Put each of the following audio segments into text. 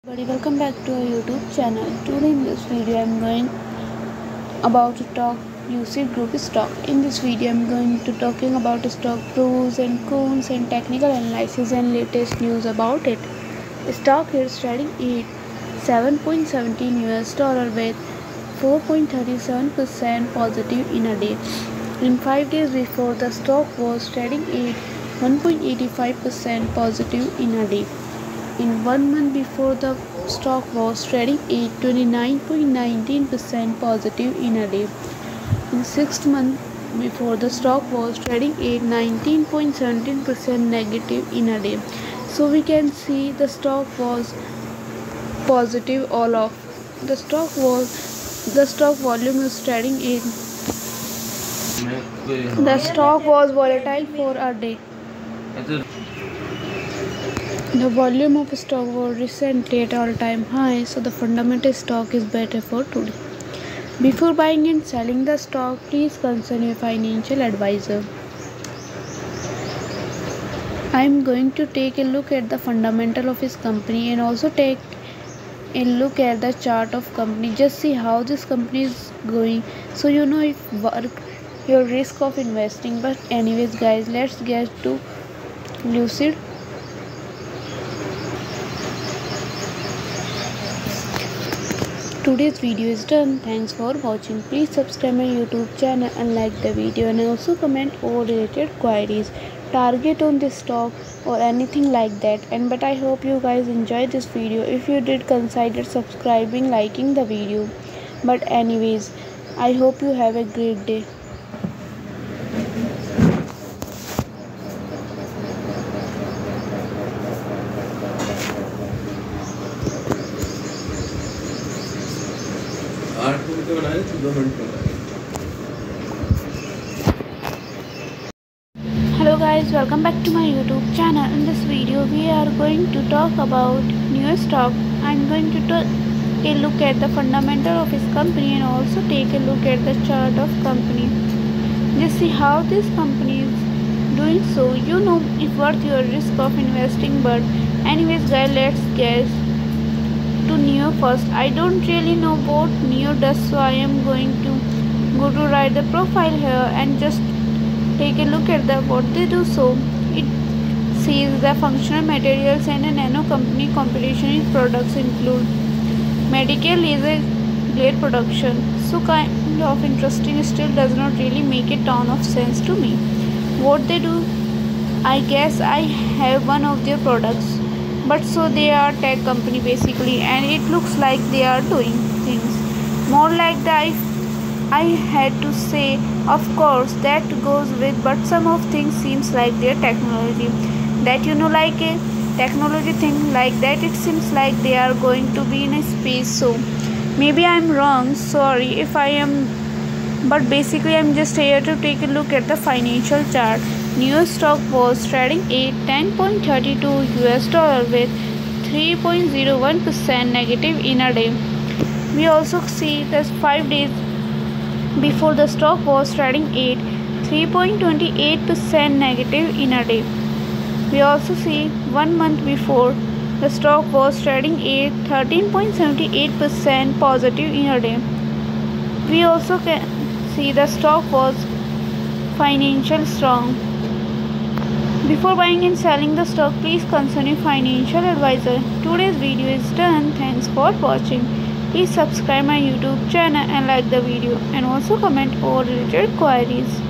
Everybody, welcome back to our YouTube channel. Today in this video I am going about to talk Lucid Group stock. In this video I am going to talking about stock pros and cons and technical analysis and latest news about it. Stock is trading at $7.17 with 4.37% positive in a day. In 5 days before, the stock was trading at 1.85% positive in a day. In 1 month before, the stock was trading at 29.19% positive in a day. In 6 months before, the stock was trading at 19.17% negative in a day. So we can see the stock was positive all of. The stock volume is trading in. The stock was volatile for a day. The volume of stock was recently at all-time high, so the fundamental stock is better for today. Before buying and selling the stock, please consult your financial advisor. I am going to take a look at the fundamental of his company and also take a look at the chart of company. Just see how this company is going, so you know if your risk of investing. But anyways, guys, let's get to Lucid. Today's video is done. Thanks for watching. Please subscribe my YouTube channel and like the video, and also comment all related queries, target on this stock or anything like that. But I hope you guys enjoyed this video. If you did, consider subscribing, liking the video. But anyways, I hope you have a great day. Hello guys, welcome back to my YouTube channel. In this video we are going to talk about new stock. I'm going to take a look at the fundamental of his company and also take a look at the chart of company. Just see how this company is doing, so you know if worth your risk of investing. But anyways guys, let's get to Neo first. I don't really know what Neo does, so I am going to go to write the profile here and just take a look at what they do. So it says the functional materials and a nano company competition in products include medical laser glare production. So kind of interesting, still does not really make a ton of sense to me. What they do, I guess I have one of their products, but so they are tech company basically, and it looks like they are doing things more like that. I had to say, of course that goes with, but some of things seems like their technology, that like a technology thing like that, it seems like they are going to be in a space. So maybe I'm wrong, sorry if I am, but basically I'm just here to take a look at the financial chart. New stock was trading at $10.32 with 3.01% negative in a day. We also see that 5 days before, the stock was trading at 3.28% negative in a day. We also see 1 month before, the stock was trading at 13.78% positive in a day. We also can see the stock was financial strong. Before buying and selling the stock, please consult your financial advisor. Today's video is done. Thanks for watching. Please subscribe my YouTube channel and like the video, and also comment all related queries.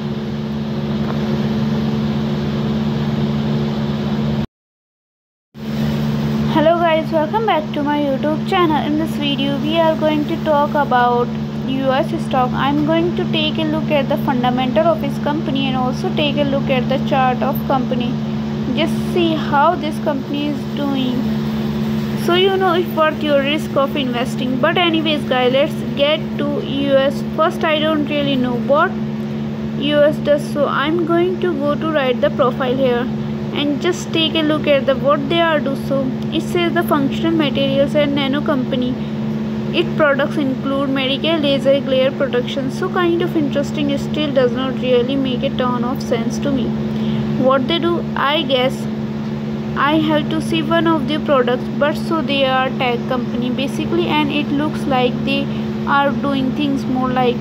Hello guys, welcome back to my YouTube channel. In this video we are going to talk about US stock. I'm going to take a look at the fundamental of his company and also take a look at the chart of company. Just see how this company is doing, so you know if worth your risk of investing. But anyways guys, let's get to US first. I don't really know what US does, so I'm going to go to write the profile here and just take a look at what they are do. So it says the functional materials and nano company. Its products include medical laser glare production. So kind of interesting, it still does not really make a ton of sense to me. What they do, I guess I have to see one of their products, but so they are tech company basically, and it looks like they are doing things more like.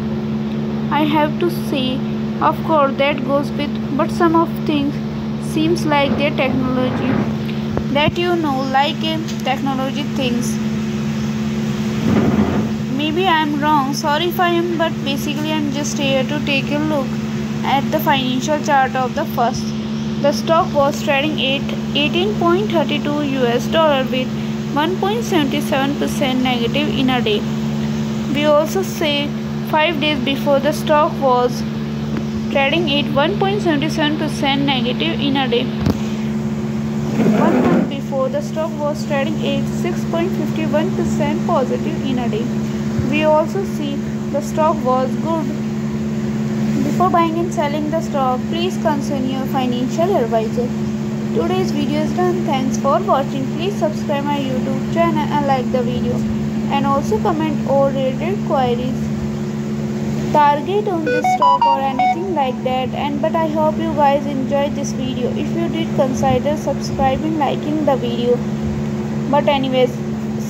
I have to say, of course that goes with, but some of things seems like their technology that like technology things. Maybe I'm wrong. Sorry if I am, but basically I'm just here to take a look at the financial chart of the first. The stock was trading at 18.32 US dollar with 1.77% negative in a day. We also say 5 days before the stock was trading at 1.77% negative in a day. 1 month before the stock was trading at 6.51% positive in a day. We also see the stock was good. Before buying and selling the stock, please consult your financial advisor. Today's video is done. Thanks for watching. Please subscribe my YouTube channel and like the video. And also comment or related queries, target on this stock or anything like that. But I hope you guys enjoyed this video. If you did, consider subscribing, liking the video. But anyways,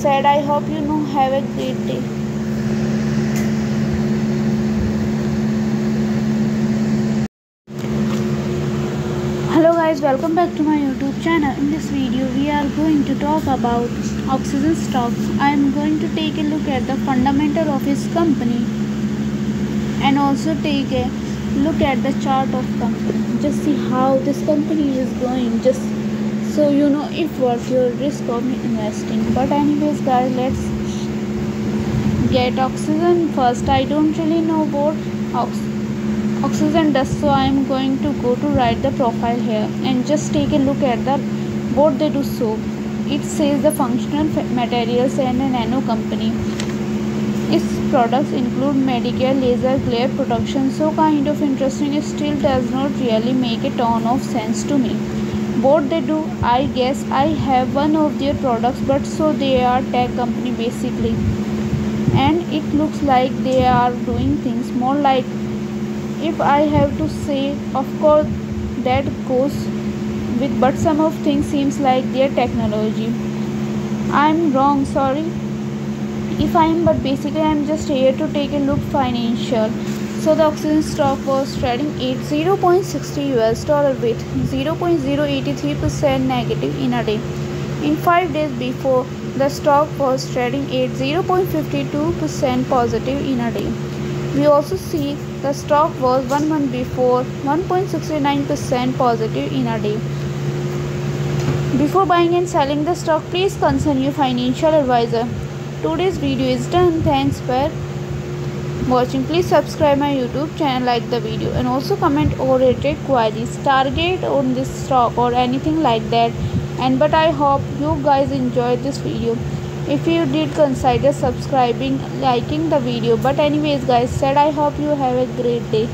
I hope you have a great day. Hello guys, welcome back to my YouTube channel. In this video we are going to talk about oxygen stocks. I am going to take a look at the fundamental of his company and also take a look at the chart of company. Just see how this company is going, just so you know if worth your risk of investing. But anyways guys, let's get oxygen first. I don't really know what oxygen does, so I am going to go to write the profile here and just take a look at the what they do. So it says the functional materials and a nano company. Its products include medical laser glare protection, so kind of interesting. It still does not really make a ton of sense to me. What they do, I guess I have one of their products, but so they are tech company basically, and it looks like they are doing things more like. If I have to say, of course that goes with, but some of things seems like their technology. I'm wrong, sorry if I am, but basically I'm just here to take a look financial. So the oxygen stock was trading at 0.60 US dollar with 0.083% negative in a day. In 5 days before, the stock was trading at 0.52% positive in a day. We also see the stock was 1 month before 1.69% positive in a day. Before buying and selling the stock, please consult your financial advisor. Today's video is done. Thanks for watching. Please subscribe my YouTube channel, like the video, and also comment or related queries, target on this stock or anything like that. But I hope you guys enjoyed this video. If you did, consider subscribing, liking the video. But anyways guys, I hope you have a great day.